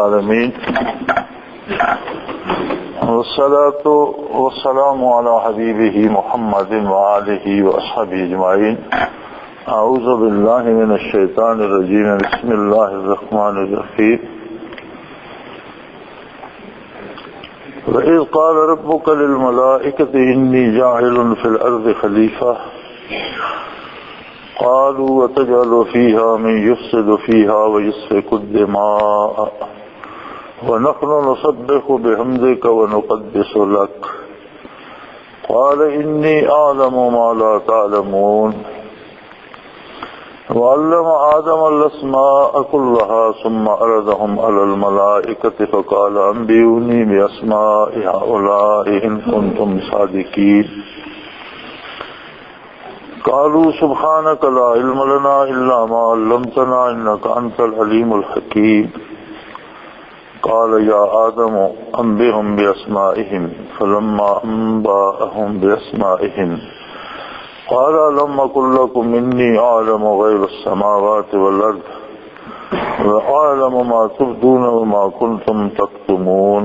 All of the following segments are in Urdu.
العالمين والصلاة والسلام على حبيبه محمد وآله وأصحابه أجمعين. أعوذ بالله من الشيطان الرجيم. بسم الله الرحمن الرحيم. وإذ قال ربك للملائكة إني جاعل في الأرض خليفة قالوا وتجعل فيها من يفسد فيها ويسفك الدماء ونحن نسبح بحمدك ونقدس لك قال إني أعلم ما لا تعلمون. وعلم آدم الأسماء كلها ثم عرضهم على الملائكة فقال أنبئوني بأسماء هؤلاء إن كنتم صادقين. قالوا سبحانك لا علم لنا إلا ما علمتنا إنك أنت العليم الحكيم. قال يا آدم أنبئهم بأسمائهم فلما أنبأهم بأسمائهم قال لم أقل لكم إني أعلم غيب السماوات والأرض وأعلم ما تبدون وما كنتم تكتمون.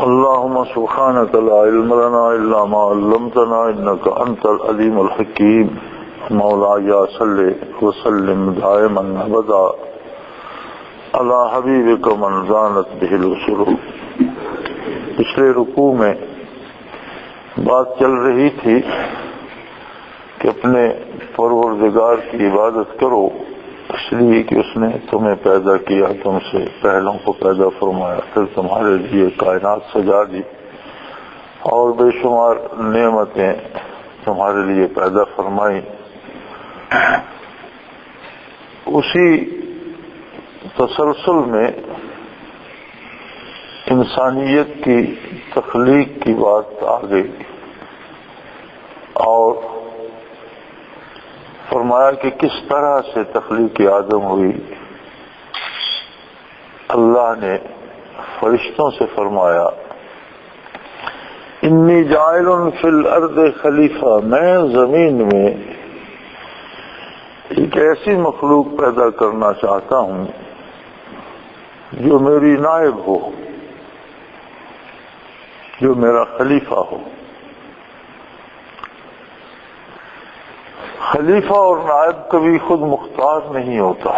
اللهم سبحانك لا علم لنا إلا ما علمتنا إنك أنت العليم الحكيم. مولاي صل وسلم دائما أبدا على حبيبك من زانت به الأسر. پچھلے رکوع میں بات چل رہی تھی کہ اپنے پروردگار کی عبادت کرو اس لیے کہ اس نے تمہیں پیدا کیا، تم سے پہلوں کو پیدا فرمایا، پھر تمہارے لیے کائنات سجا دی اور بے شمار نعمتیں تمہارے لیے پیدا فرمائی. اسی تسلسل میں انسانیت کی تخلیق کی بات آ گئی اور فرمایا کہ کس طرح سے تخلیق آدم ہوئی. اللہ نے فرشتوں سے فرمایا انی جاعل فی الارض خلیفہ، میں زمین میں ایک ایسی مخلوق پیدا کرنا چاہتا ہوں جو میری نائب ہو، جو میرا خلیفہ ہو. خلیفہ اور نائب کبھی خود مختار نہیں ہوتا،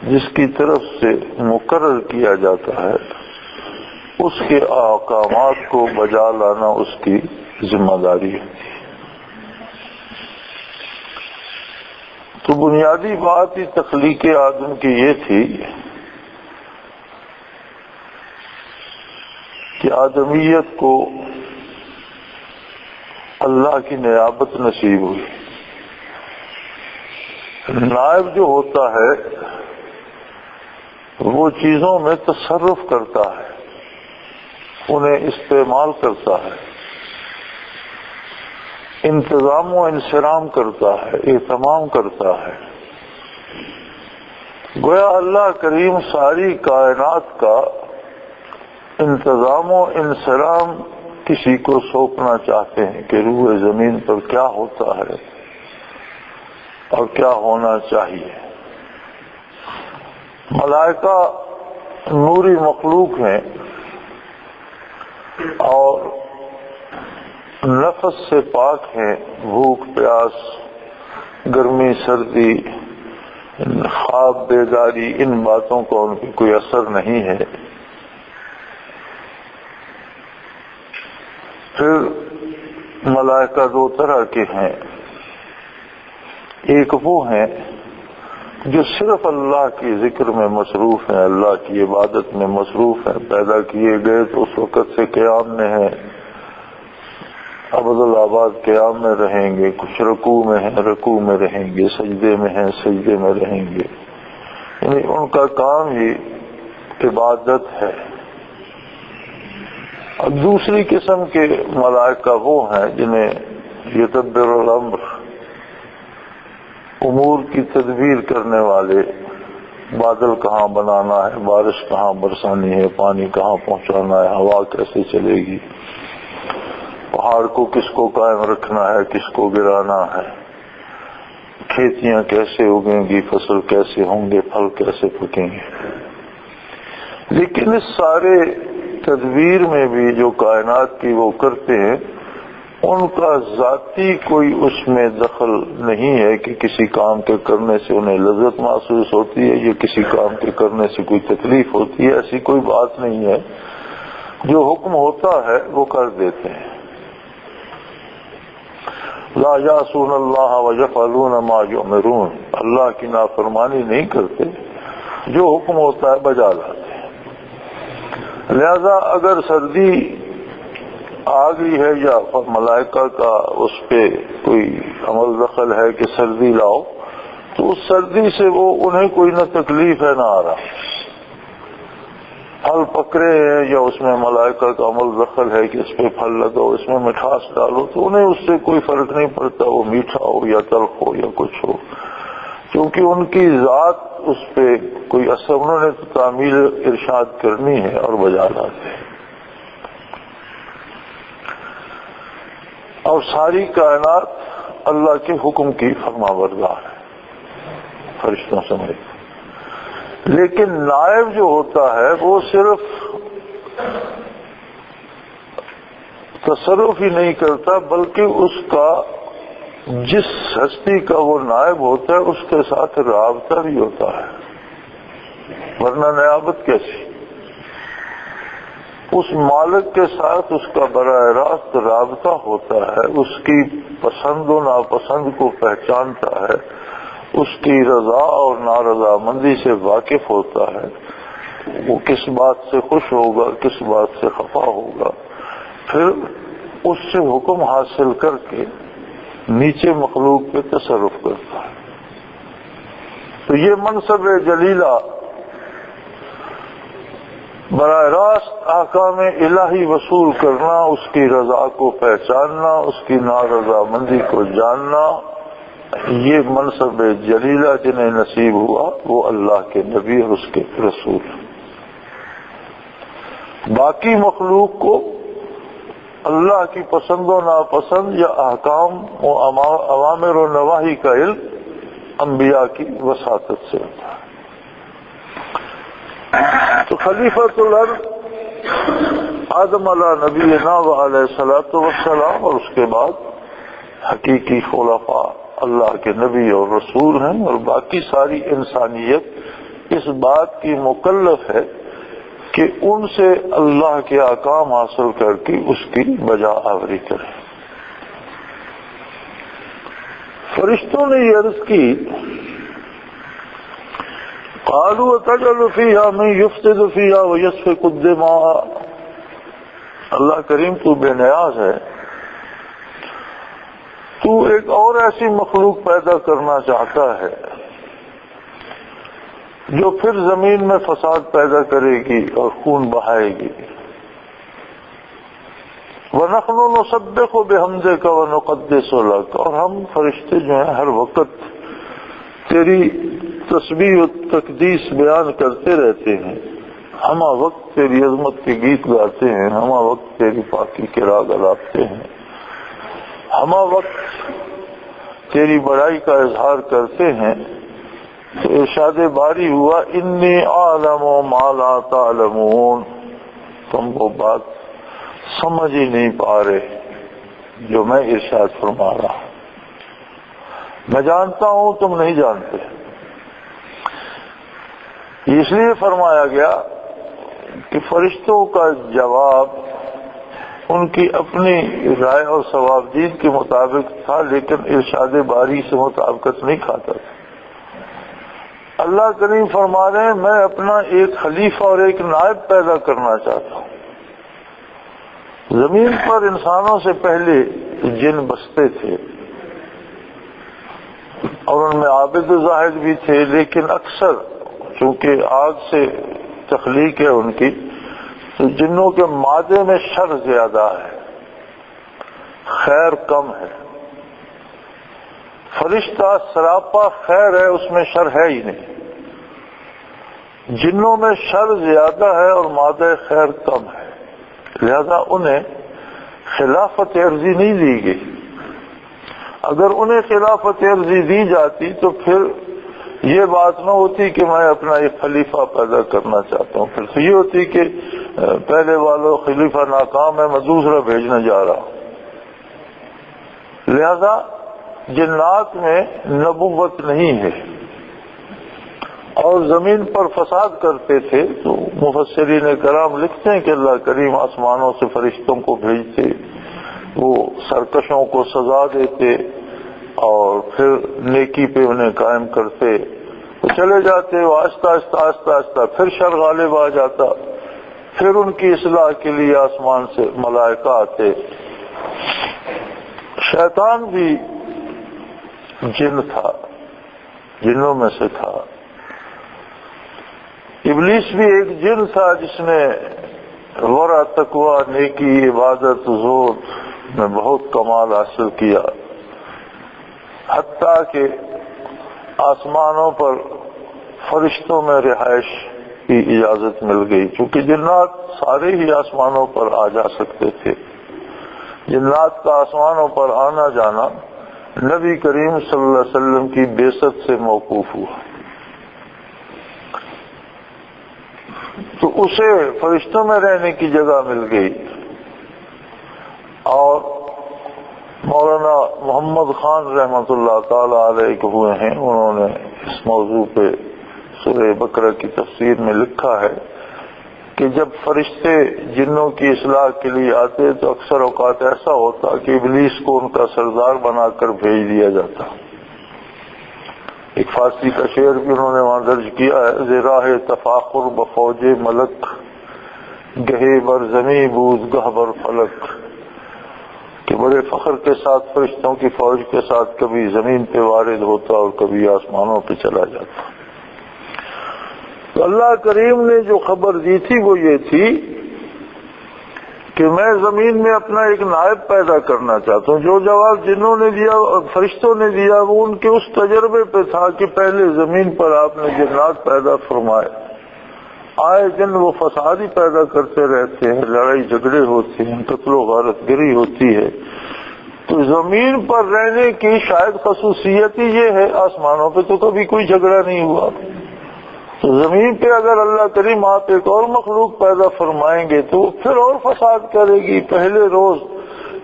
جس کی طرف سے مقرر کیا جاتا ہے اس کے احکامات کو بجا لانا اس کی ذمہ داری ہے. تو بنیادی بات ہی تخلیق آدم کی یہ تھی کہ آدمیت کو اللہ کی نیابت نصیب ہوئی. نائب جو ہوتا ہے وہ چیزوں میں تصرف کرتا ہے، انہیں استعمال کرتا ہے، انتظام و انصرام کرتا ہے، اہتمام کرتا ہے. گویا اللہ کریم ساری کائنات کا انتظام و انصرام کسی کو سونپنا چاہتے ہیں کہ روح زمین پر کیا ہوتا ہے اور کیا ہونا چاہیے. ملائکہ نوری مخلوق ہیں اور نفس سے پاک ہیں، بھوک پیاس، گرمی سردی، خواب بیداری، ان باتوں کا ان کی کوئی اثر نہیں ہے. پھر ملائکہ دو طرح کے ہیں. ایک وہ ہیں جو صرف اللہ کی ذکر میں مصروف ہیں، اللہ کی عبادت میں مصروف ہیں، پیدا کیے گئے تو اس وقت سے قیام میں ہیں، ابد الآباد قیام میں رہیں گے. کچھ رکوع میں ہیں، رکوع میں رہیں گے، سجدے میں ہیں، سجدے میں رہیں گے. یعنی ان کا کام ہی عبادت ہے. اور دوسری قسم کے ملائکہ وہ ہیں جنہیں یدبر الامر، امور کی تدبیر کرنے والے، بادل کہاں بنانا ہے، بارش کہاں برسانی ہے، پانی کہاں پہنچانا ہے، ہوا کیسے چلے گی، پہاڑ کو کس کو قائم رکھنا ہے، کس کو گرانا ہے، کھیتیاں کیسے اگیں گی، فصل کیسے ہوں گے، پھل کیسے پکیں گے. لیکن اس سارے تدبیر میں بھی جو کائنات کی وہ کرتے ہیں، ان کا ذاتی کوئی اس میں دخل نہیں ہے کہ کسی کام کے کرنے سے انہیں لذت محسوس ہوتی ہے یا کسی کام کے کرنے سے کوئی تکلیف ہوتی ہے. ایسی کوئی بات نہیں ہے. جو حکم ہوتا ہے وہ کر دیتے ہیں. لا یعصون اللہ ویفعلون ما یؤمرون، اللہ کی نافرمانی نہیں کرتے، جو حکم ہوتا ہے بجا لاتے ہیں. لہذا اگر سردی آ گئی ہے یا ملائکہ کا اس پہ کوئی عمل دخل ہے کہ سردی لاؤ، تو اس سردی سے وہ انہیں کوئی نہ تکلیف ہے نہ آرام. پھل پک رہے ہیں یا اس میں ملائکہ کا عمل دخل ہے کہ اس پہ پھل لگاؤ، اس میں مٹھاس ڈالو، تو انہیں اس سے کوئی فرق نہیں پڑتا، وہ میٹھا ہو یا تلخ ہو یا کچھ ہو، کیونکہ ان کی ذات اس پہ کوئی اثر، انہوں نے تو تعمیل ارشاد کرنی ہے اور بجا لاتے ہیں. اور ساری کائنات اللہ کے حکم کی فرما بردار ہے فرشتوں سمیت. لیکن نائب جو ہوتا ہے وہ صرف تصرف ہی نہیں کرتا، بلکہ اس کا جس ہستی کا وہ نائب ہوتا ہے اس کے ساتھ رابطہ بھی ہوتا ہے، ورنہ نیابت کیسی؟ اس مالک کے ساتھ اس کا براہ راست رابطہ ہوتا ہے، اس کی پسند و ناپسند کو پہچانتا ہے، اس کی رضا اور نارضا مندی سے واقف ہوتا ہے، وہ کس بات سے خوش ہوگا، کس بات سے خفا ہوگا، پھر اس سے حکم حاصل کر کے نیچے مخلوق پہ تصرف کرتا ہے. تو یہ منصب جلیلہ براہ راست احکام الہی وصول کرنا، اس کی رضا کو پہچاننا، اس کی نارضا مندی کو جاننا، یہ منصب جلیلہ جنہیں نصیب ہوا وہ اللہ کے نبی اور اس کے رسول. باقی مخلوق کو اللہ کی پسند و ناپسند یا احکام و اوامر و نواہی کا علم انبیاء کی وساطت سے ہوتا ہے. تو خلیفۃ الارض آدم علیہ نبینا وعلیہ الصلوۃ والسلام، اور اس کے بعد حقیقی خلفاء اللہ کے نبی اور رسول ہیں، اور باقی ساری انسانیت اس بات کی مکلف ہے کہ ان سے اللہ کے احکام حاصل کر کے اس کی بجا آوری کرے. فرشتوں نے یہ عرض کی، قالوا تجعل فيها من يفسد فيها ويسفك الدماء، اللہ کریم تو بے نیاز ہے، تو ایک اور ایسی مخلوق پیدا کرنا چاہتا ہے جو پھر زمین میں فساد پیدا کرے گی اور خون بہائے گی. وَنَحْنُ نُسَبِّحُ بِحَمْدِكَ وَنُقَدِّسُ لَكَ، اور ہم فرشتے جو ہیں ہر وقت تیری تسبیح و تقدیس بیان کرتے رہتے ہیں، ہمہ وقت تیری عظمت کے گیت گاتے ہیں، ہمہ وقت تیری پاکی کے راگ الاپتے ہیں، ہمہ وقت تیری بڑائی کا اظہار کرتے ہیں. تو ارشاد باری ہوا، انی اعلم ما لا تعلمون، تم وہ بات سمجھ ہی نہیں پا رہے جو میں ارشاد فرما رہا ہوں، میں جانتا ہوں تم نہیں جانتے. اس لیے فرمایا گیا کہ فرشتوں کا جواب ان کی اپنی رائے اور ثوابدید کے مطابق تھا، لیکن ارشاد باری سے مطابقت نہیں کھاتا تھا. اللہ کریم فرما رہے ہیں میں اپنا ایک خلیفہ اور ایک نائب پیدا کرنا چاہتا ہوں. زمین پر انسانوں سے پہلے جن بستے تھے اور ان میں عابد و زاہد بھی تھے، لیکن اکثر چونکہ آگ سے تخلیق ہے ان کی، تو جنوں کے مادے میں شر زیادہ ہے، خیر کم ہے. فرشتہ سراپا خیر ہے، اس میں شر ہے ہی نہیں. جنوں میں شر زیادہ ہے اور مادہ خیر کم ہے، لہذا انہیں خلافت عرضی نہیں دی گئی. اگر انہیں خلافت عرضی دی جاتی تو پھر یہ بات نہ ہوتی کہ میں اپنا ایک خلیفہ پیدا کرنا چاہتا ہوں، پھر تو یہ ہوتی کہ پہلے والوں خلیفہ ناکام ہے، میں دوسرا بھیجنے جا رہا ہوں۔ لہذا جنات میں نبوت نہیں ہے اور زمین پر فساد کرتے تھے، تو مفسرین کرام لکھتے ہیں کہ اللہ کریم آسمانوں سے فرشتوں کو بھیجتے، وہ سرکشوں کو سزا دیتے اور پھر نیکی پہ انہیں قائم کرتے، وہ چلے جاتے، وہ آہستہ آہستہ آہستہ آہستہ پھر شر غالب آ جاتا، پھر ان کی اصلاح کے لیے آسمان سے ملائکہ آتے۔ شیطان بھی جن تھا، جنوں میں سے تھا۔ ابلیس بھی ایک جن تھا جس نے ورع، تقویٰ، نیکی، عبادت، زہد میں بہت کمال حاصل کیا، حتیٰ کہ آسمانوں پر فرشتوں میں رہائش کی اجازت مل گئی، چونکہ جنات سارے ہی آسمانوں پر آ جا سکتے تھے۔ جنات کا آسمانوں پر آنا جانا نبی کریم صلی اللہ علیہ وسلم کی بعثت سے موقوف ہوا، تو اسے فرشتوں میں رہنے کی جگہ مل گئی۔ اور مولانا محمد خان رحمۃ اللہ تعالی علیہ ہوئے ہیں، انہوں نے اس موضوع پہ سورہ بقرہ کی تفسیر میں لکھا ہے کہ جب فرشتے جنوں کی اصلاح کے لیے آتے تو اکثر اوقات ایسا ہوتا کہ ابلیس کو ان کا سردار بنا کر بھیج دیا جاتا۔ ایک فارسی کا شعر بھی انہوں نے وہاں درج کیا ہے، زراہ تفاخر بفوج ملک، گہے بر زمیں بود گہ بر فلک، کہ بڑے فخر کے ساتھ فرشتوں کی فوج کے ساتھ کبھی زمین پہ وارد ہوتا اور کبھی آسمانوں پہ چلا جاتا۔ تو اللہ کریم نے جو خبر دی تھی وہ یہ تھی کہ میں زمین میں اپنا ایک نائب پیدا کرنا چاہتا ہوں۔ جو جواب جنہوں نے دیا اور فرشتوں نے دیا وہ ان کے اس تجربے پہ تھا کہ پہلے زمین پر آپ نے جنات پیدا فرمائے، آئے دن وہ فساد ہی پیدا کرتے رہتے ہیں، لڑائی جھگڑے ہوتے ہیں، قتل و غارت گری ہوتی ہے، تو زمین پر رہنے کی شاید خصوصیت ہی یہ ہے۔ آسمانوں پہ تو کبھی کوئی جھگڑا نہیں ہوا، تو زمین پہ اگر اللہ کریم آپ ایک اور مخلوق پیدا فرمائیں گے تو پھر اور فساد کرے گی۔ پہلے روز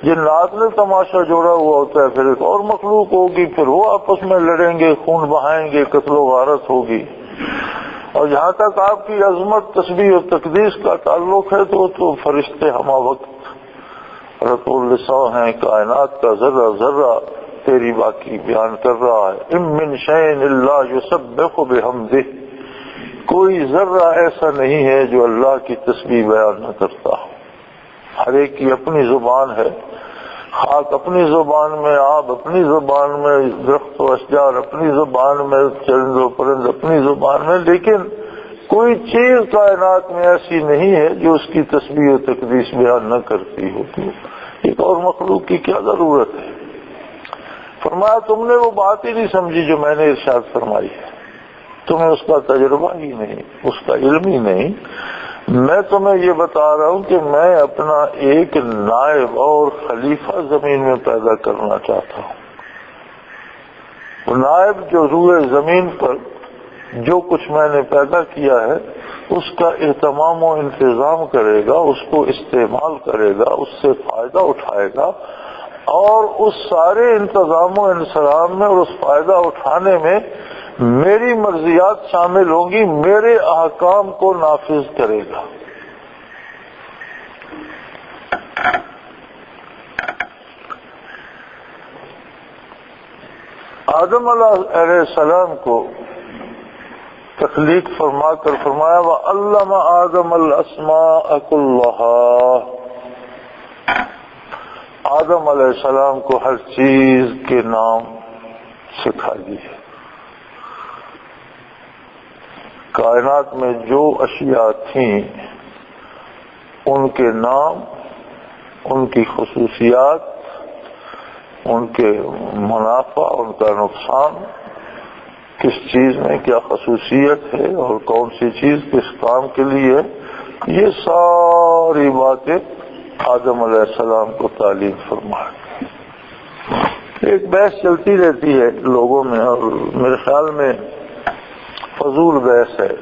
جنات نے تماشا جوڑا ہوا ہوتا ہے، پھر ایک اور مخلوق ہوگی، پھر وہ آپس میں لڑیں گے، خون بہائیں گے، قتل و غارت ہوگی۔ اور جہاں تک آپ کی عظمت، تسبیح و تقدیس کا تعلق ہے تو فرشتے ہمہ وقت رطع اللسان ہیں، کائنات کا ذرہ ذرہ تیری باقی بیان کر رہا ہے۔ ام من شیء الا یسبح بحمدہ، کوئی ذرہ ایسا نہیں ہے جو اللہ کی تسبیح بیان نہ کرتا ہو۔ ہر ایک کی اپنی زبان ہے، خاک اپنی زبان میں، آب اپنی زبان میں، درخت و اشجار اپنی زبان میں، چرند و پرند اپنی زبان میں، لیکن کوئی چیز کائنات میں ایسی نہیں ہے جو اس کی تسبیح و تقدیس بیان نہ کرتی ہو۔ تو ایک اور مخلوق کی کیا ضرورت ہے؟ فرمایا تم نے وہ بات ہی نہیں سمجھی جو میں نے ارشاد فرمائی ہے، تمہیں اس کا تجربہ ہی نہیں، اس کا علم ہی نہیں۔ میں تمہیں یہ بتا رہا ہوں کہ میں اپنا ایک نائب اور خلیفہ زمین میں پیدا کرنا چاہتا ہوں۔ وہ نائب جو روئے زمین پر جو کچھ میں نے پیدا کیا ہے اس کا اہتمام و انتظام کرے گا، اس کو استعمال کرے گا، اس سے فائدہ اٹھائے گا، اور اس سارے انتظام و انصرام میں اور اس فائدہ اٹھانے میں میری مرضیات شامل ہوں گی، میرے احکام کو نافذ کرے گا۔ آدم علیہ السلام کو تخلیق فرما کر فرمایا وَعَلَّمَ آدَمَ الْأَسْمَاءَ كُلَّهَا، آدم علیہ السلام کو ہر چیز کے نام سکھا دیے۔ کائنات میں جو اشیاء تھیں ان کے نام، ان کی خصوصیات، ان کے منافع، ان کا نقصان، کس چیز میں کیا خصوصیت ہے اور کون سی چیز کس کام کے لیے ہے، یہ ساری باتیں آدم علیہ السلام کو تعلیم فرمائی۔ ایک بحث چلتی رہتی ہے لوگوں میں، اور میرے خیال میں فضول بحث ہے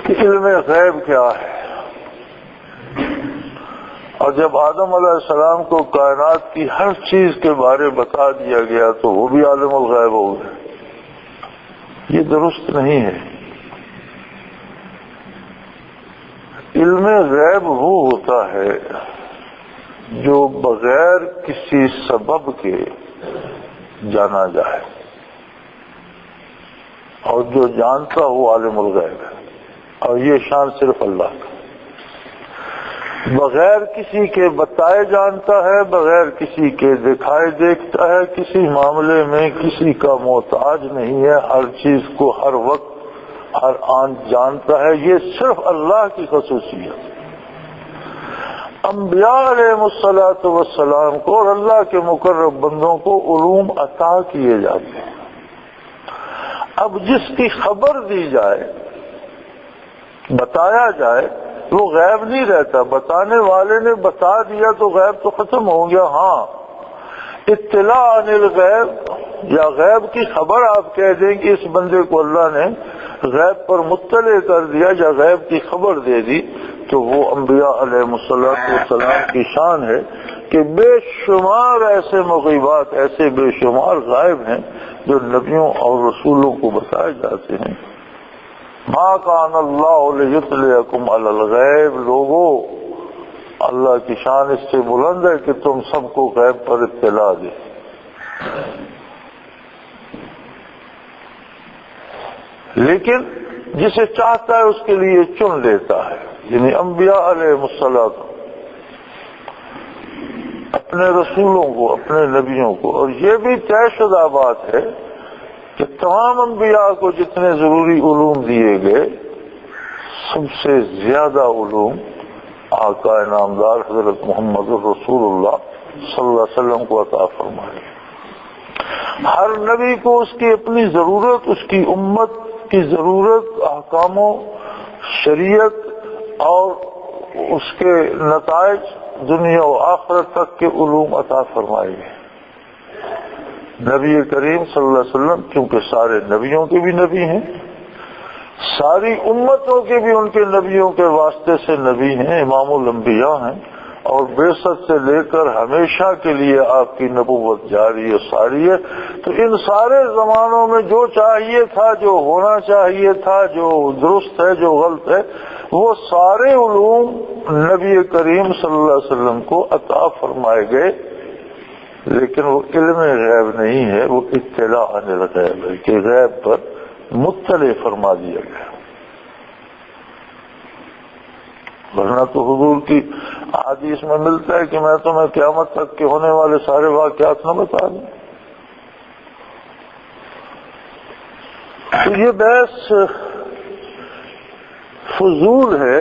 کہ علم غیب کیا ہے۔ اور جب آدم علیہ السلام کو کائنات کی ہر چیز کے بارے بتا دیا گیا تو وہ بھی عالم الغیب ہو گئے۔ یہ درست نہیں ہے۔ علم غیب وہ ہوتا ہے جو بغیر کسی سبب کے جانا جائے، اور جو جانتا ہو عالم الغیب ہے، اور یہ شان صرف اللہ کا۔ بغیر کسی کے بتائے جانتا ہے، بغیر کسی کے دکھائے دیکھتا ہے، کسی معاملے میں کسی کا محتاج نہیں ہے، ہر چیز کو ہر وقت ہر آن جانتا ہے۔ یہ صرف اللہ کی خصوصیت۔ انبیاء علیہ الصلوۃ والسلام کو اور اللہ کے مقرب بندوں کو علوم عطا کیے جاتے ہیں۔ اب جس کی خبر دی جائے، بتایا جائے، وہ غیب نہیں رہتا۔ بتانے والے نے بتا دیا تو غیب تو ختم ہو گیا۔ ہاں، اطلاع عن الغیب یا غیب کی خبر آپ کہہ دیں کہ اس بندے کو اللہ نے غیب پر مطلع کر دیا یا غیب کی خبر دے دی، تو وہ انبیاء علیہ السلام کی شان ہے کہ بے شمار ایسے مغیبات، ایسے بے شمار غائب ہیں جو نبیوں اور رسولوں کو بتائے جاتے ہیں۔ ما کان اللہ لیطلعکم علی الغیب، لوگوں اللہ کی شان اس سے بلند ہے کہ تم سب کو غیب پر اطلاع دے۔ لیکن جسے چاہتا ہے اس کے لیے چن لیتا ہے، یعنی انبیاء علیہ السلام اپنے رسولوں کو، اپنے نبیوں کو۔ اور یہ بھی طے شدہ بات ہے کہ تمام انبیاء کو جتنے ضروری علوم دیے گئے، سب سے زیادہ علوم آقا انعامدار حضرت محمد رسول اللہ صلی اللہ علیہ وسلم کو عطا فرمائے۔ ہر نبی کو اس کی اپنی ضرورت، اس کی امت کی ضرورت، احکام و شریعت اور اس کے نتائج دنیا و آخرت تک کے علوم عطا فرمائے گئے۔ نبی کریم صلی اللہ علیہ وسلم چونکہ سارے نبیوں کے بھی نبی ہیں، ساری امتوں کے بھی ان کے نبیوں کے واسطے سے نبی ہیں، امام الانبیاء ہیں، اور بعثت سے لے کر ہمیشہ کے لیے آپ کی نبوت جاری و ساری ہے۔ تو ان سارے زمانوں میں جو چاہیے تھا، جو ہونا چاہیے تھا، جو درست ہے، جو غلط ہے، وہ سارے علوم نبی کریم صلی اللہ علیہ وسلم کو عطا فرمائے گئے۔ لیکن وہ علم غیب نہیں ہے، وہ اطلاع عن الغیب ہے کہ غیب پر مطلع فرما دیا گیا۔ ورنہ تو حضور کی حدیث میں ملتا ہے کہ میں تمہیں قیامت تک کے ہونے والے سارے واقعات نہ بتا دوں۔ تو یہ بحث فضول ہے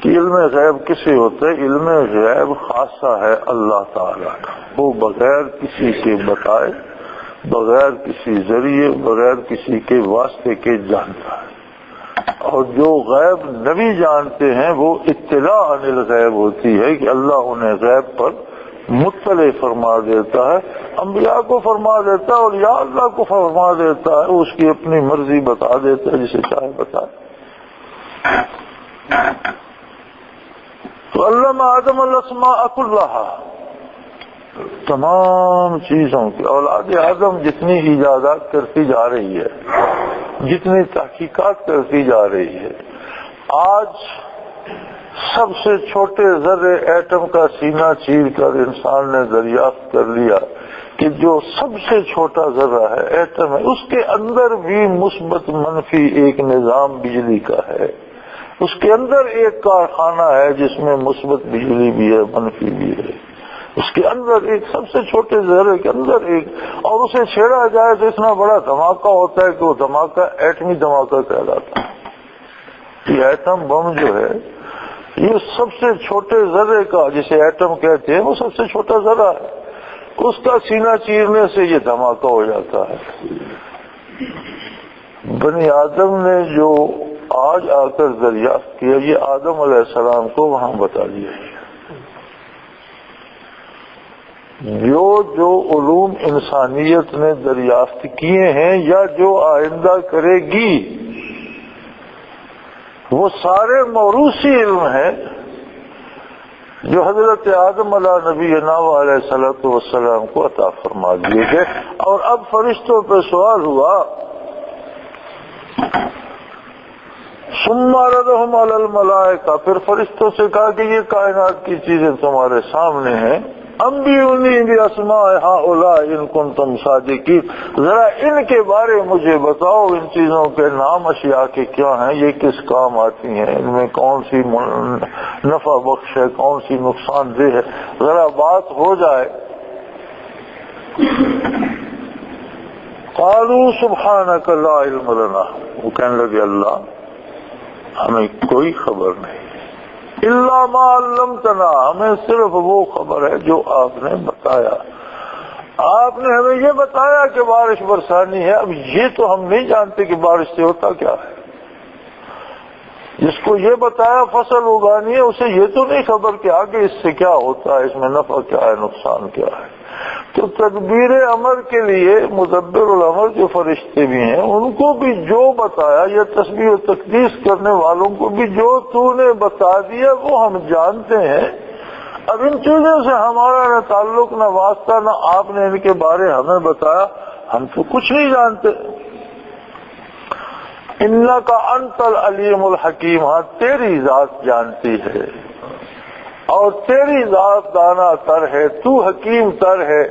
کہ علم غیب کسے ہوتا ہے۔ علم غیب خاصہ ہے اللہ تعالیٰ کا، وہ بغیر کسی کے بتائے، بغیر کسی ذریعے، بغیر کسی کے واسطے کے جانتا ہے۔ اور جو غیب نبی جانتے ہیں وہ اطلاع عن الغیب ہوتی ہے کہ اللہ انہیں غیب پر مطلع فرما دیتا ہے۔ انبیاء کو فرما دیتا ہے اور یا اللہ کو فرما دیتا ہے، اس کی اپنی مرضی بتا دیتا ہے جسے چاہے بتائے۔ تو علم آدم الاسماء کلھا، تمام چیزوں کی اولاد آدم جتنی ایجادات کرتی جا رہی ہے، جتنی تحقیقات کرتی جا رہی ہے، آج سب سے چھوٹے ذرے ایٹم کا سینہ چیر کر انسان نے دریافت کر لیا کہ جو سب سے چھوٹا ذرہ ہے ایٹم ہے، اس کے اندر بھی مثبت منفی ایک نظام بجلی کا ہے، اس کے اندر ایک کارخانہ ہے جس میں مثبت بجلی بھی ہے، منفی بھی ہے، اس کے اندر ایک سب سے چھوٹے ذرے کے اندر ایک، اور اسے چھیڑا جائے تو اتنا بڑا دھماکہ ہوتا ہے کہ وہ دھماکہ ایٹمی دھماکہ کہلاتا ہے۔ یہ ایٹم بم جو ہے یہ سب سے چھوٹے ذرے کا، جسے ایٹم کہتے ہیں، وہ سب سے چھوٹا ذرہ ہے، اس کا سینہ چیرنے سے یہ دھماکہ ہو جاتا ہے۔ بنی آدم نے جو آج آ کر دریافت کیا، یہ آدم علیہ السلام کو وہاں بتا دیا۔ جو علوم انسانیت نے دریافت کیے ہیں یا جو آئندہ کرے گی، وہ سارے موروثی علم ہیں جو حضرت آدم علیہ نبینا علیہ الصلوۃ والسلام کو عطا فرما دیے گئے۔ اور اب فرشتوں پہ سوال ہوا، ثم عرضهم علی الملائکہ، پھر فرشتوں سے کہا کہ یہ کائنات کی چیزیں تمہارے سامنے ہیں، انبئونی باسماء ہؤلاء ان کنتم صادقین، ذرا ان کے بارے مجھے بتاؤ، ان چیزوں کے نام اشیاء کے کیا ہیں، یہ کس کام آتی ہیں، ان میں کون سی نفع بخش ہے، کون سی نقصان دہ ہے، ذرا بات ہو جائے۔ قالوا سبحانک لا علم لنا، وہ کہنے لگے اللہ ہمیں کوئی خبر نہیں، الا ما علمتنا، ہمیں صرف وہ خبر ہے جو آپ نے بتایا، آپ نے ہمیں یہ بتایا کہ بارش برسانی ہے، اب یہ تو ہم نہیں جانتے کہ بارش سے ہوتا کیا ہے، جس کو یہ بتایا فصل اگانی ہے اسے یہ تو نہیں خبر کہ آگے اس سے کیا ہوتا ہے، اس میں نفع کیا ہے نقصان کیا ہے۔ تو تدبیر امر کے لیے مدبر الامر جو فرشتے بھی ہیں ان کو بھی جو بتایا، یا تسبیح و تقدیس کرنے والوں کو بھی جو تو نے بتا دیا وہ ہم جانتے ہیں، اب ان چیزوں سے ہمارا نہ تعلق نہ واسطہ، نہ آپ نے ان کے بارے ہمیں بتایا، ہم تو کچھ نہیں جانتے۔ انک انت العلیم الحکیم، ہاں تیری ذات جانتی ہے اور تیری ذات دانا تر ہے، تو حکیم تر ہے،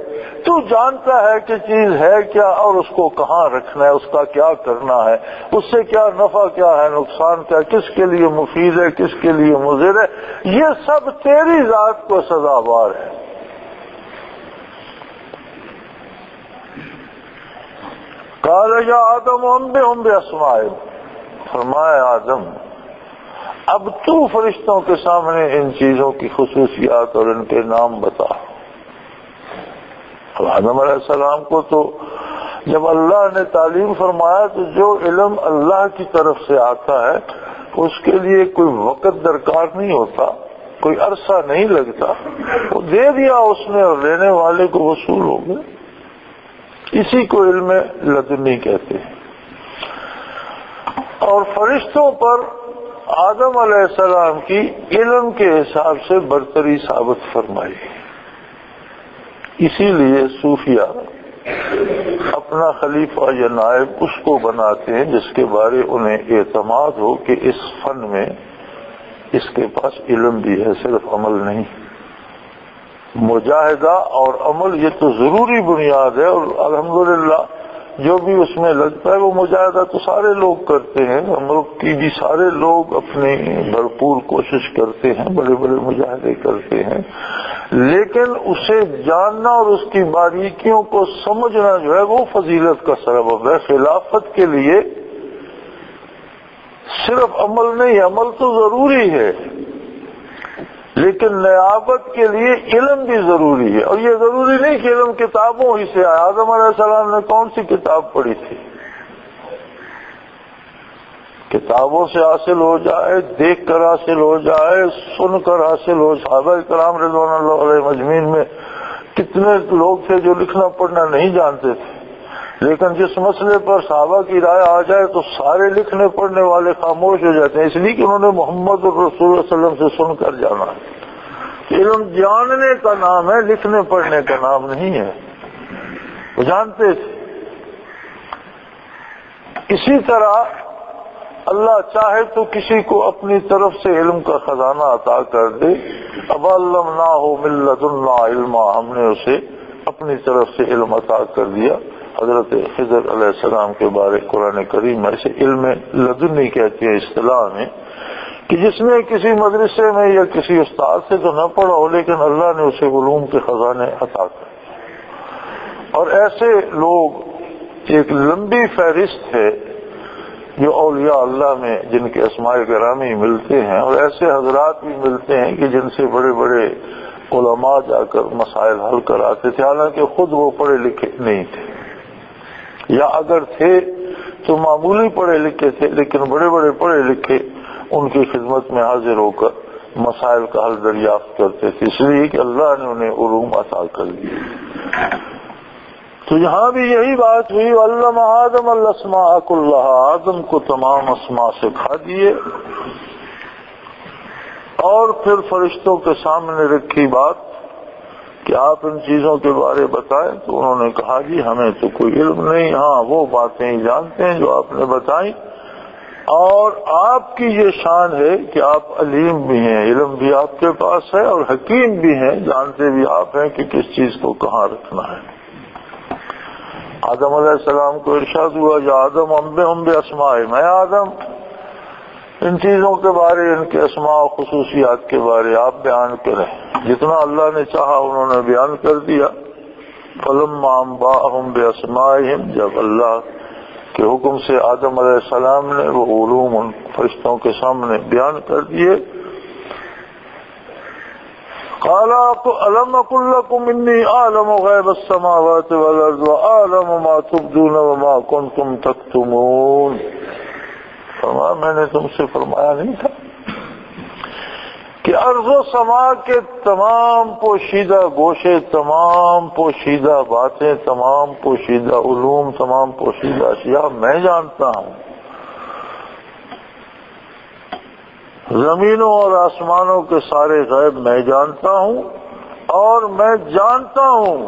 تو جانتا ہے کہ چیز ہے کیا اور اس کو کہاں رکھنا ہے، اس کا کیا کرنا ہے، اس سے کیا نفع کیا ہے نقصان کیا، کس کے لیے مفید ہے کس کے لیے مضر ہے، یہ سب تیری ذات کو سزاوار ہے۔ قال یا آدم انبئہم باسمائہم، فرمایا آدم اب تو فرشتوں کے سامنے ان چیزوں کی خصوصیات اور ان کے نام بتا۔ آدم علیہ السلام کو تو جب اللہ نے تعلیم فرمایا تو جو علم اللہ کی طرف سے آتا ہے اس کے لیے کوئی وقت درکار نہیں ہوتا، کوئی عرصہ نہیں لگتا، وہ دے دیا اس نے اور لینے والے کو وصول ہو گئے، اسی کو علم لدنی کہتے ہیں۔ اور فرشتوں پر آدم علیہ السلام کی علم کے حساب سے برتری ثابت فرمائی، اسی لیے صوفیہ اپنا خلیفہ یا نائب اس کو بناتے ہیں جس کے بارے انہیں اعتماد ہو کہ اس فن میں اس کے پاس علم بھی ہے، صرف عمل نہیں۔ مجاہدہ اور عمل یہ تو ضروری بنیاد ہے، اور الحمدللہ جو بھی اس میں لگتا ہے وہ مجاہدہ تو سارے لوگ کرتے ہیں، ملک کی بھی سارے لوگ اپنی بھرپور کوشش کرتے ہیں، بڑے بڑے مجاہدے کرتے ہیں، لیکن اسے جاننا اور اس کی باریکیوں کو سمجھنا جو ہے وہ فضیلت کا سبب ہے۔ خلافت کے لیے صرف عمل نہیں، عمل تو ضروری ہے، لیکن نیابت کے لیے علم بھی ضروری ہے، اور یہ ضروری نہیں کہ علم کتابوں ہی سے آیا۔ آدم علیہ السلام نے کون سی کتاب پڑھی تھی؟ کتابوں سے حاصل ہو جائے، دیکھ کر حاصل ہو جائے، سن کر حاصل ہو۔ صحابہ کرام رضوان اللہ علیہ مجمعین میں کتنے لوگ تھے جو لکھنا پڑھنا نہیں جانتے تھے، لیکن جس مسئلے پر صحابہ کی رائے آ جائے تو سارے لکھنے پڑھنے والے خاموش ہو جاتے ہیں، اس لیے کہ انہوں نے محمد رسول اللہ صلی اللہ علیہ وسلم سے سن کر جانا۔ علم جاننے کا نام ہے، لکھنے پڑھنے کا نام نہیں ہے، وہ جانتے تھے۔ اسی طرح اللہ چاہے تو کسی کو اپنی طرف سے علم کا خزانہ عطا کر دے۔ اب علمناہ من لدنا علما، ہم نے اسے اپنی طرف سے علم عطا کر دیا۔ حضرت خضر علیہ السلام کے بارے قرآن کریم میں اسے علم لدنی کہتے ہیں اصطلاح میں، کہ جس نے کسی مدرسے میں یا کسی استاد سے تو نہ پڑھا ہو لیکن اللہ نے اسے علوم کے خزانے عطا کر۔ اور ایسے لوگ ایک لمبی فہرست ہے جو اولیاء اللہ میں جن کے اسماء گرامی ملتے ہیں، اور ایسے حضرات بھی ملتے ہیں کہ جن سے بڑے بڑے علماء جا کر مسائل حل کراتے تھے، حالانکہ خود وہ پڑھے لکھے نہیں تھے، یا اگر تھے تو معمولی پڑھے لکھے تھے، لیکن بڑے بڑے پڑھے لکھے ان کی خدمت میں حاضر ہو کر مسائل کا حل دریافت کرتے تھے، اس لیے کہ اللہ نے انہیں علوم عطا کر دیے۔ تو یہاں بھی یہی بات ہوئی، علم آدم الاسماء کلھا، آدم کو تمام اسماء سکھا دیے، اور پھر فرشتوں کے سامنے رکھی بات کہ آپ ان چیزوں کے بارے بتائیں، تو انہوں نے کہا جی ہمیں تو کوئی علم نہیں، ہاں وہ باتیں ہی جانتے ہیں جو آپ نے بتائیں، اور آپ کی یہ شان ہے کہ آپ علیم بھی ہیں، علم بھی آپ کے پاس ہے، اور حکیم بھی ہیں، جانتے بھی آپ ہیں کہ کس چیز کو کہاں رکھنا ہے۔ آدم علیہ السلام کو ارشاد ہوا یا آدم انبئہم باسمائہم، اے آدم ان چیزوں کے بارے، ان کے اسماء و خصوصیات کے بارے آپ بیان کریں۔ جتنا اللہ نے چاہا انہوں نے بیان کر دیا۔ فلما انبأہم باسمائہم، جب اللہ کے حکم سے آدم علیہ السلام نے وہ علوم ان فرشتوں کے سامنے بیان کر دیے، قال الم اقل لكم انی اعلم غیب السماوات والارض واعلم ما تبدون وما کنتم تکتمون، فرمایا میں نے تم سے فرمایا نہیں تھا کہ ارض و سما کے تمام پوشیدہ گوشے، تمام پوشیدہ باتیں، تمام پوشیدہ علوم، تمام پوشیدہ اشیاء میں جانتا ہوں، زمینوں اور آسمانوں کے سارے غیب میں جانتا ہوں، اور میں جانتا ہوں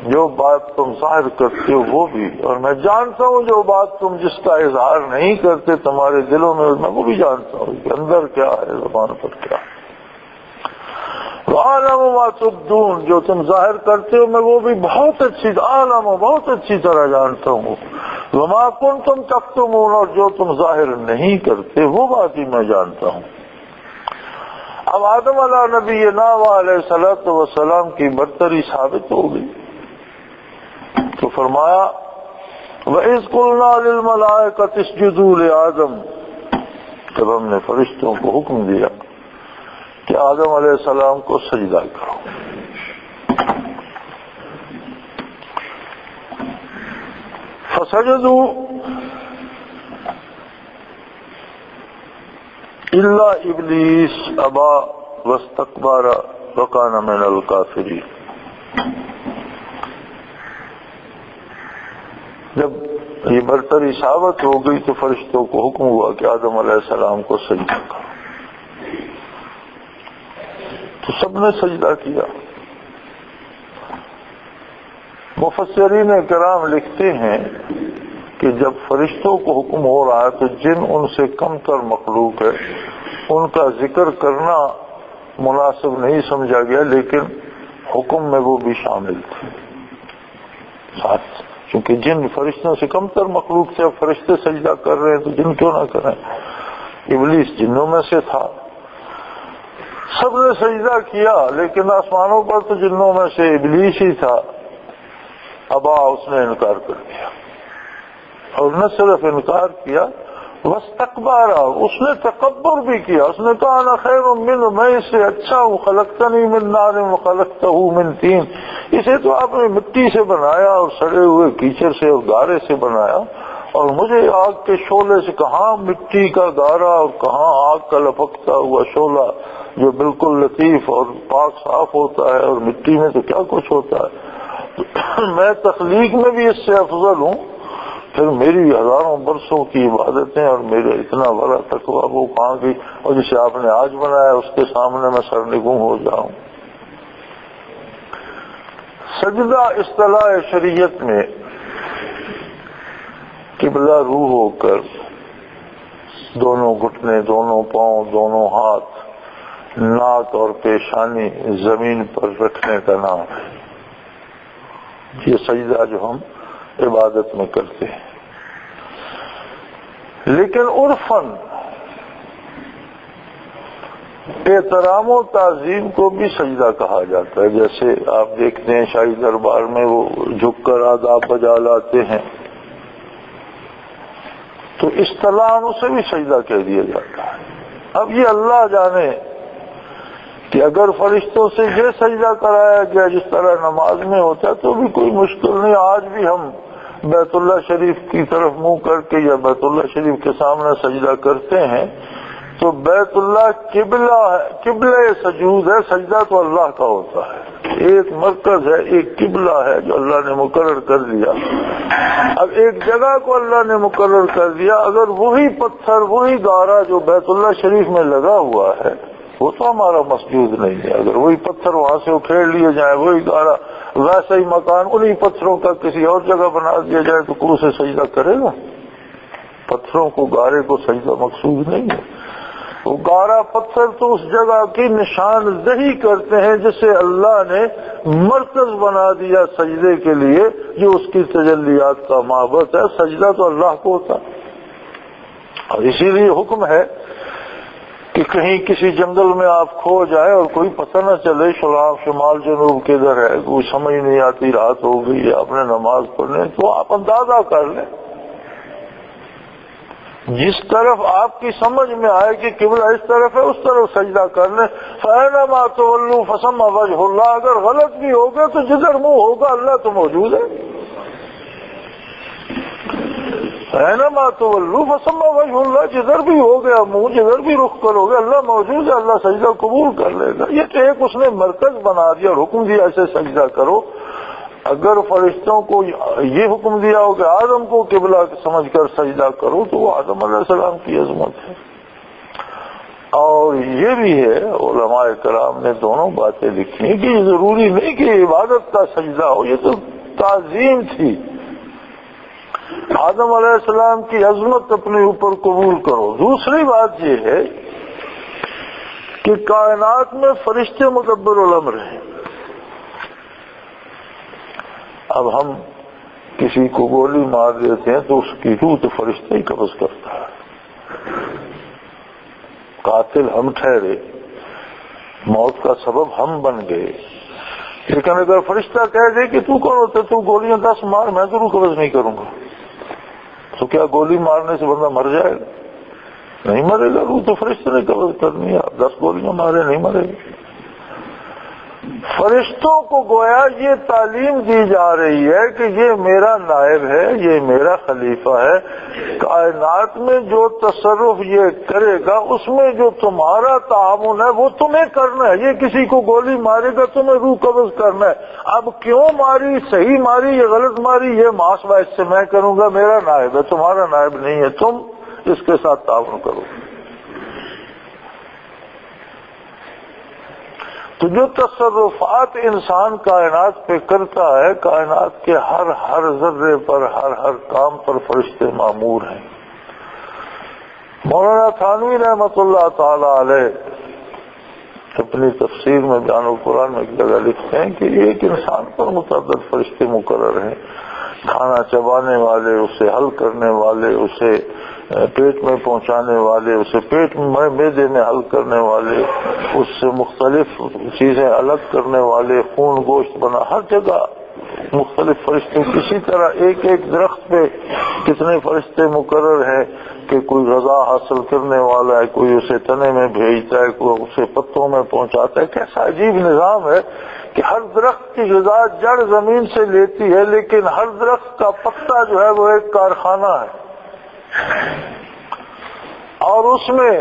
جو بات تم ظاہر کرتے ہو وہ بھی، اور میں جانتا ہوں جو بات تم جس کا اظہار نہیں کرتے تمہارے دلوں میں وہ بھی جانتا ہوں کہ اندر کیا ہے، زبان پر کیا ہے۔ وَأَعْلَمُ مَا تُبْدُونَ، جو تم ظاہر کرتے ہو میں وہ بھی بہت اچھی طرح جانتا ہوں۔ وَمَا كُنْتُمْ تَكْتُمُونَ، اور جو تم ظاہر نہیں کرتے وہ بات ہی میں جانتا ہوں۔ اب آدم علیہ نبینا علیہ الصلوۃ والسلام کی برتری ثابت ہو گئی، تو فرمایا وَإِذْ قُلْنَا لِلْمَلَائِكَةِ اسْجُدُوا لِآدَمَ، جب ہم نے فرشتوں کو حکم دیا کہ آدم علیہ السلام کو سجدہ کرو، فسجدوا الا ابلیس ابا واستکبر وکان من الکافرین، جب یہ برتری ثابت ہو گئی تو فرشتوں کو حکم ہوا کہ آدم علیہ السلام کو سجدہ کرو، تو سب نے سجدہ کیا۔ مفسرین کرام لکھتے ہیں کہ جب فرشتوں کو حکم ہو رہا ہے تو جن ان سے کم تر مخلوق ہے ان کا ذکر کرنا مناسب نہیں سمجھا گیا، لیکن حکم میں وہ بھی شامل تھے ساتھ، کیونکہ جن فرشتوں سے کم تر مخلوق سے اب فرشتے سجدہ کر رہے ہیں تو جن کیوں نہ کریں۔ ابلیس جنوں میں سے تھا، سب نے سجدہ کیا، لیکن آسمانوں پر تو جنوں میں سے ابلیس ہی تھا، ابا اس نے انکار کر دیا، اور نہ صرف انکار کیا واستکبر، اس نے تکبر بھی کیا، اس نے کہا انا خیر منہ، میں اس سے اچھا ہوں، خلقتنی من نار وخلقتہ من طین، اسے تو آپ نے مٹی سے بنایا اور سڑے ہوئے کیچڑ سے اور گارے سے بنایا، اور مجھے آگ کے شعلے سے، کہاں مٹی کا گارا اور کہاں آگ کا لپکتا ہوا شعلہ جو بالکل لطیف اور پاک صاف ہوتا ہے، اور مٹی میں تو کیا کچھ ہوتا ہے، میں تخلیق میں بھی اس سے افضل ہوں، پھر میری ہزاروں برسوں کی عبادتیں اور میرے اتنا بڑا تقویٰ وہ کہاں گئی، اور جسے آپ نے آج بنایا اس کے سامنے میں سرنگوں ہو جاؤں۔ سجدہ اصطلاح شریعت میں قبلہ روح ہو کر دونوں گھٹنے، دونوں پاؤں، دونوں ہاتھ، ناک اور پیشانی زمین پر رکھنے کا نام ہے، یہ سجدہ جو ہم عبادت میں کرتے ہیں۔ لیکن عرفاً احترام و تعظیم کو بھی سجدہ کہا جاتا ہے، جیسے آپ دیکھتے ہیں شاہی دربار میں وہ جھک کر آداب بجا لاتے ہیں، تو اصطلاح اسے بھی سجدہ کہہ دیا جاتا ہے۔ اب یہ اللہ جانے کہ اگر فرشتوں سے یہ سجدہ کرایا گیا جس طرح نماز میں ہوتا ہے تو بھی کوئی مشکل نہیں۔ آج بھی ہم بیت اللہ شریف کی طرف منہ کر کے یا بیت اللہ شریف کے سامنے سجدہ کرتے ہیں تو بیت اللہ قبلہ ہے، قبلہ سجود ہے، سجدہ تو اللہ کا ہوتا ہے، ایک مرکز ہے، ایک قبلہ ہے جو اللہ نے مقرر کر دیا۔ اب ایک جگہ کو اللہ نے مقرر کر دیا، اگر وہی پتھر وہی گارا جو بیت اللہ شریف میں لگا ہوا ہے وہ تو ہمارا مسجود نہیں ہے، اگر وہی پتھر وہاں سے اکھیڑ لیے جائیں، وہی گارا ویسا ہی مکان انہی پتھروں کا کسی اور جگہ بنا دیا جائے تو کوئی اسے سجدہ کرے گا؟ پتھروں کو گارے کو سجدہ مقصود نہیں ہے، وہ گارا پتھر تو اس جگہ کی نشاندہی کرتے ہیں جسے اللہ نے مرکز بنا دیا سجدے کے لیے، جو اس کی تجلیات کا معبد ہے، سجدہ تو اللہ کو ہوتا۔ اور اسی لیے حکم ہے کہ کہیں کسی جنگل میں آپ کھو جائے اور کوئی پتہ نہ چلے شمال جنوب کدھر ہے، کوئی سمجھ نہیں آتی، رات ہو گئی، آپ نے نماز پڑھنے، تو آپ اندازہ کر لیں، جس طرف آپ کی سمجھ میں آئے کہ قبلہ اس طرف ہے اس طرف سجدہ کر لیں۔ فَأَيْنَمَا تُوَلُّوا فَثَمَّ وَجْهُ اللَّهِ، اگر غلط بھی ہوگا تو جدھر منہ ہوگا اللہ تو موجود ہے۔ فَأَيْنَمَا تُوَلُّوا فَثَمَّ وَجْهُ اللَّهِ، جدھر بھی ہو گیا منہ، جدھر بھی رخ کرو گے اللہ موجود ہے، اللہ سجدہ قبول کر لے گا۔ یہ تو ایک اس نے مرکز بنا دیا اور حکم دیا ایسے سجدہ کرو۔ اگر فرشتوں کو یہ حکم دیا ہو کہ آدم کو قبلہ سمجھ کر سجدہ کرو تو وہ آدم علیہ السلام کی عظمت ہے۔ اور یہ بھی ہے علماء کرام نے دونوں باتیں لکھی ہیں کہ یہ ضروری نہیں کہ عبادت کا سجدہ ہو، یہ تو تعظیم تھی۔ آدم علیہ السلام کی عظمت اپنے اوپر قبول کرو۔ دوسری بات یہ ہے کہ کائنات میں فرشتے مدبر الامر ہیں۔ اب ہم کسی کو گولی مار دیتے ہیں تو اس کی روح تو فرشتہ ہی قبض کرتا ہے، قاتل ہم ٹھہرے، موت کا سبب ہم بن گئے، لیکن اگر فرشتہ کہہ دے کہ تو کون ہوتا ہے، تو گولیاں 10 مار، میں تو روح قبض نہیں کروں گا، تو کیا گولی مارنے سے بندہ مر جائے گا؟ نہیں مرے گا، روح تو فرشتے نے قبض کرنی ہے، آپ 10 گولیاں مارے نہیں مرے گا۔ فرشتوں کو گویا یہ تعلیم دی جا رہی ہے کہ یہ میرا نائب ہے، یہ میرا خلیفہ ہے، کائنات میں جو تصرف یہ کرے گا اس میں جو تمہارا تعاون ہے وہ تمہیں کرنا ہے، یہ کسی کو گولی مارے گا تمہیں روح قبض کرنا ہے۔ اب کیوں ماری، صحیح ماری یا غلط ماری، یہ محاسبہ اس سے میں کروں گا، میرا نائب ہے، تمہارا نائب نہیں ہے، تم اس کے ساتھ تعاون کرو۔ تو جو تصرفات انسان کائنات پہ کرتا ہے، کائنات کے ہر ذرے پر، ہر کام پر فرشتے مامور ہیں۔ مولانا تھانوی رحمۃ اللہ تعالی علیہ اپنی تفسیر میں بیان القرآن میں ایک جگہ لکھتے ہیں کہ ایک انسان پر متعدد فرشتے مقرر ہیں، کھانا چبانے والے، اسے حل کرنے والے، اسے پیٹ میں پہنچانے والے، اسے پیٹ میں معدے میں حل کرنے والے، اس سے مختلف چیزیں الگ کرنے والے، خون گوشت بنا، ہر جگہ مختلف فرشتے۔ کسی طرح ایک درخت پہ کتنے فرشتے مقرر ہیں کہ کوئی غذا حاصل کرنے والا ہے، کوئی اسے تنے میں بھیجتا ہے، کوئی اسے پتوں میں پہنچاتا ہے۔ کیسا عجیب نظام ہے کہ ہر درخت کی غذا جڑ زمین سے لیتی ہے، لیکن ہر درخت کا پتا جو ہے وہ ایک کارخانہ ہے، اور اس میں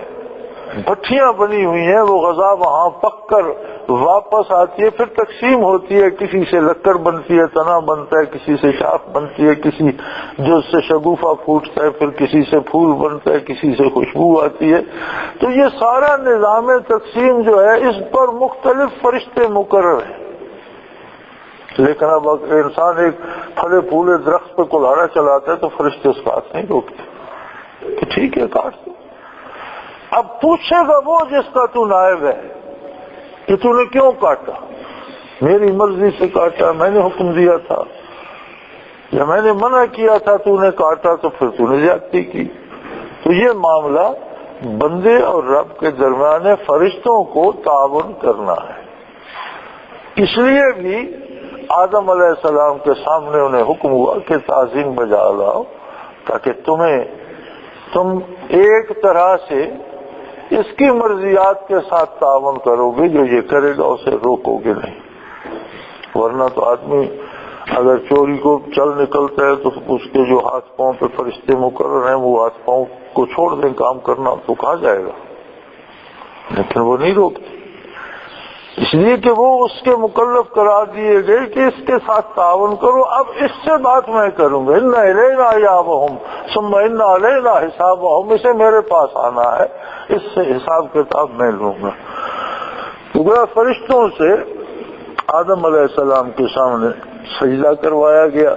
بھٹیاں بنی ہوئی ہیں، وہ غذا وہاں پک کر واپس آتی ہے، پھر تقسیم ہوتی ہے، کسی سے لکڑ بنتی ہے، تنا بنتا ہے، کسی سے شاخ بنتی ہے، کسی جو اس سے شگوفہ پھوٹتا ہے، پھر کسی سے پھول بنتا ہے، کسی سے خوشبو آتی ہے۔ تو یہ سارا نظام تقسیم جو ہے اس پر مختلف فرشتے مقرر ہیں، لیکن اب انسان ایک پھلے پھولے درخت پہ کلہاڑا چلاتا ہے تو فرشتے اس کا ہاتھ نہیں روکتے کہ ٹھیک ہے کاٹ دو۔ اب پوچھے گا وہ جس کا تو نائب ہے کہ تو نے کیوں کاٹا، میری مرضی سے کاٹا، میں نے حکم دیا تھا یا میں نے منع کیا تھا، تو نے کاٹا تو پھر تو نے زیادتی کی۔ تو یہ معاملہ بندے اور رب کے درمیان فرشتوں کو تعاون کرنا ہے۔ اس لیے بھی آدم علیہ السلام کے سامنے انہیں حکم ہوا کہ تعظیم بجا لاؤ، تاکہ تم ایک طرح سے اس کی مرضیات کے ساتھ تعاون کرو گے، جو یہ کرے گا اسے روکو گے نہیں۔ ورنہ تو آدمی اگر چوری کو چل نکلتا ہے تو اس کے جو ہاتھ پاؤں پہ فرشتے مقرر ہیں وہ ہاتھ پاؤں کو چھوڑ دیں کام کرنا، تو کہاں جائے گا؟ لیکن وہ نہیں روکتے، اس لیے کہ وہ اس کے مکلف قرار دیے گئے کہ اس کے ساتھ تعاون کرو. اب اس سے بات میں کروں گا، ان الینا ایابہم ثم ان علینا حسابہم، اسے میرے پاس آنا ہے، اس سے حساب کتاب میں لوں گا. تو گویا فرشتوں سے آدم علیہ السلام کے سامنے سجدہ کروایا گیا،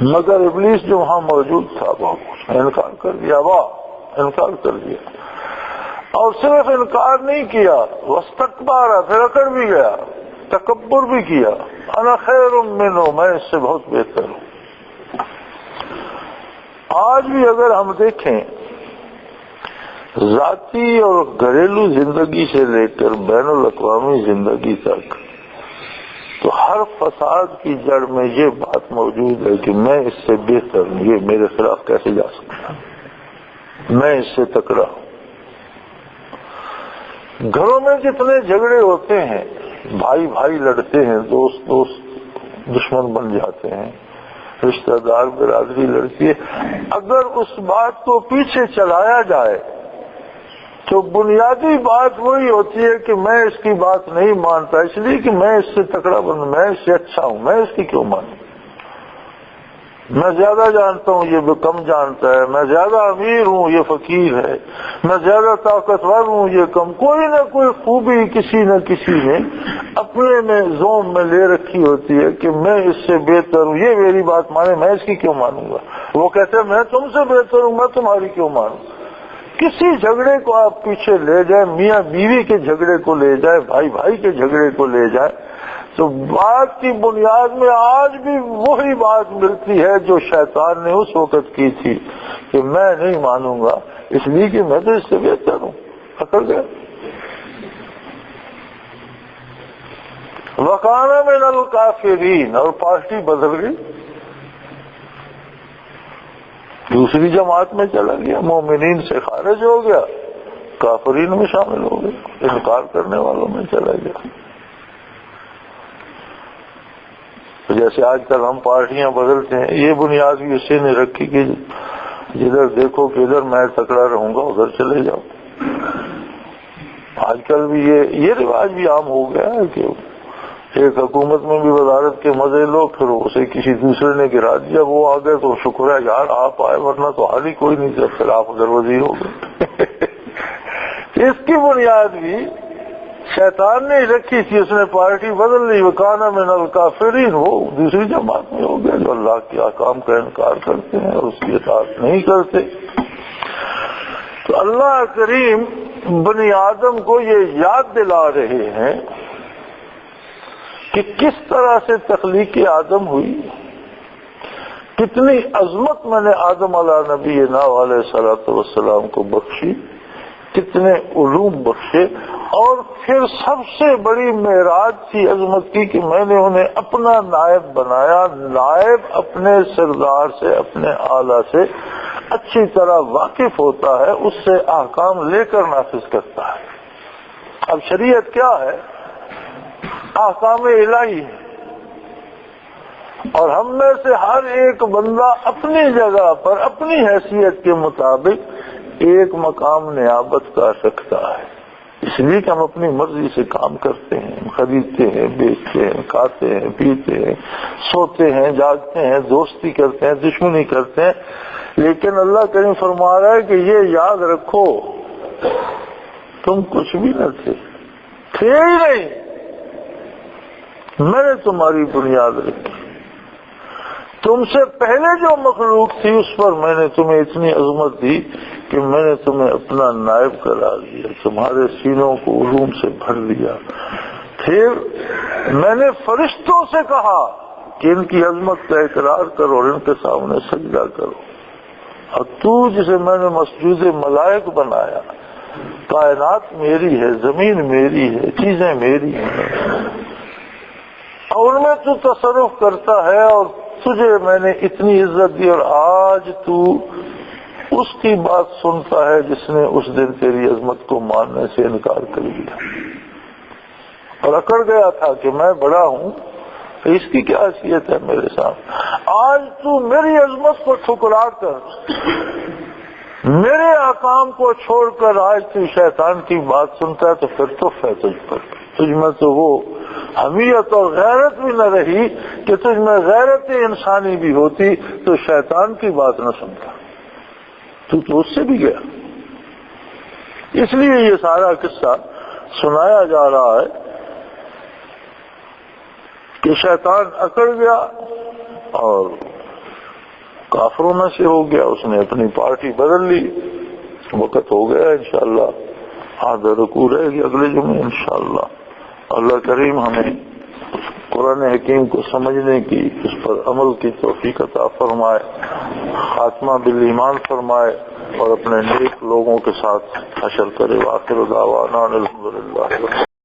مگر ابلیس جو وہاں موجود تھا وہ انکار کر دیا، انکار کر دیا. اور صرف انکار نہیں کیا، واستکبر، پھر اکڑ بھی گیا، تکبر بھی کیا. انا خیر منہ، میں اس سے بہت بہتر ہوں. آج بھی اگر ہم دیکھیں ذاتی اور گھریلو زندگی سے لے کر بین الاقوامی زندگی تک، تو ہر فساد کی جڑ میں یہ بات موجود ہے کہ میں اس سے بہتر ہوں، یہ میرے خلاف کیسے جا سکتا، میں اس سے تکڑا ہوں. گھروں میں جتنے جھگڑے ہوتے ہیں، بھائی بھائی لڑتے ہیں، دوست دوست دشمن بن جاتے ہیں، رشتہ دار برادری لڑتی ہے، اگر اس بات کو پیچھے چلایا جائے تو بنیادی بات وہی ہوتی ہے کہ میں اس کی بات نہیں مانتا اس لیے کہ میں اس سے تکڑا بنوں، میں اس سے اچھا ہوں، میں اس کی کیوں مانوں، میں زیادہ جانتا ہوں یہ کم جانتا ہے، میں زیادہ امیر ہوں یہ فقیر ہے، میں زیادہ طاقتور ہوں یہ کم. کوئی نہ کوئی خوبی کسی نہ کسی نے اپنے میں زوم میں لے رکھی ہوتی ہے کہ میں اس سے بہتر ہوں، یہ میری بات مانے، میں اس کی کیوں مانوں گا. وہ کہتے ہیں میں تم سے بہتر ہوں، میں تمہاری کیوں مانوں. کسی جھگڑے کو آپ پیچھے لے جائیں، میاں بیوی کے جھگڑے کو لے جائیں، بھائی بھائی کے جھگڑے کو لے جائیں، تو بات کی بنیاد میں آج بھی وہی بات ملتی ہے جو شیطان نے اس وقت کی تھی کہ میں نہیں مانوں گا اس لیے کہ میں تو اس سے بہتر ہوں. پکڑ گیا. وکان من الکافرین، اور پارٹی بدل گئی، دوسری جماعت میں چلا گیا، مومنین سے خارج ہو گیا، کافرین میں شامل ہو گیا، انکار کرنے والوں میں چلا گیا. جیسے آج کل ہم پارٹیاں بدلتے ہیں، یہ بنیاد بھی اسی نے رکھی کہ جدھر دیکھو کہ ادھر میں تکڑا رہوں گا ادھر چلے جاؤ. آج کل بھی یہ رواج بھی عام ہو گیا ہے کہ ایک حکومت میں بھی وزارت کے مزے لو، پھر اسے کسی دوسرے نے گرا دیا، وہ آ گئے تو شکر ہے یار آپ آئے، ورنہ تو حال ہی کوئی نہیں تھا، پھر آپ اگر وزیر ہو گئے. اس کی بنیاد بھی شیطان نے رکھی تھی، اس نے پارٹی بدل لی، وکان من الکافرین، وہ دوسری جماعت میں ہو گیا جو اللہ کے احکام کا انکار کرتے ہیں اور اس کی اطاعت نہیں کرتے. تو اللہ کریم بنی آدم کو یہ یاد دلا رہے ہیں کہ کس طرح سے تخلیق آدم ہوئی، کتنی عظمت میں نے آدم علیہ نبینا علیہ الصلوۃ والسلام کو بخشی، کتنے علوم بخشے، اور پھر سب سے بڑی معراج تھی عظمت کی کہ میں نے انہیں اپنا نائب بنایا. نائب اپنے سردار سے، اپنے اعلیٰ سے اچھی طرح واقف ہوتا ہے، اس سے احکام لے کر نافذ کرتا ہے. اب شریعت کیا ہے؟ احکام الہی ہے، اور ہم میں سے ہر ایک بندہ اپنی جگہ پر اپنی حیثیت کے مطابق ایک مقام نیابت کا رکھتا ہے. اس لیے کہ ہم اپنی مرضی سے کام کرتے ہیں، خریدتے ہیں، بیچتے ہیں، کھاتے ہیں، پیتے ہیں، سوتے ہیں، جاگتے ہیں، دوستی کرتے ہیں، دشمنی کرتے ہیں. لیکن اللہ کریم فرما رہا ہے کہ یہ یاد رکھو تم کچھ بھی نہ تھے ہی نہیں، میں نے تمہاری بنیاد رکھی. تم سے پہلے جو مخلوق تھی اس پر میں نے تمہیں اتنی عظمت دی کہ میں نے تمہیں اپنا نائب قرار دیا، تمہارے سینوں کو علوم سے بھر دیا. پھر میں نے فرشتوں سے کہا کہ ان کی عظمت کا اقرار کرو اور ان کے سامنے سجدہ کرو. اور تو جسے میں نے مسجود ملائک بنایا، کائنات میری ہے، زمین میری ہے، چیزیں میری ہیں، اور ان میں تو تصرف کرتا ہے، اور تجھے میں نے اتنی عزت دی، اور آج تو اس کی بات سنتا ہے جس نے اس دن تیری عظمت کو ماننے سے انکار کر دیا اور اکڑ گیا تھا کہ میں بڑا ہوں، اس کی کیا حیثیت ہے میرے ساتھ. آج تو میری عظمت کو ٹھکرا کر میرے احکام کو چھوڑ کر آج تو شیطان کی بات سنتا ہے تو پھر تو تجھ پر، تجھ میں تو وہ حمیت اور غیرت بھی نہ رہی کہ تجھ میں غیرت انسانی بھی ہوتی تو شیطان کی بات نہ سنتا، تو اس سے بھی گیا۔ اس لیے یہ سارا قصہ سنایا جا رہا ہے کہ شیطان اکڑ گیا اور کافروں میں سے ہو گیا، اس نے اپنی پارٹی بدل لی۔ وقت ہو گیا، انشاءاللہ آدھا رکوع رہے گی اگلے جمعے انشاءاللہ۔ اللہ کریم ہمیں قرآن حکیم کو سمجھنے کی، اس پر عمل کی توفیق عطا فرمائے، خاتمہ بالایمان فرمائے اور اپنے نیک لوگوں کے ساتھ حشر کرے۔ وآخر دعوانا الحمدللہ۔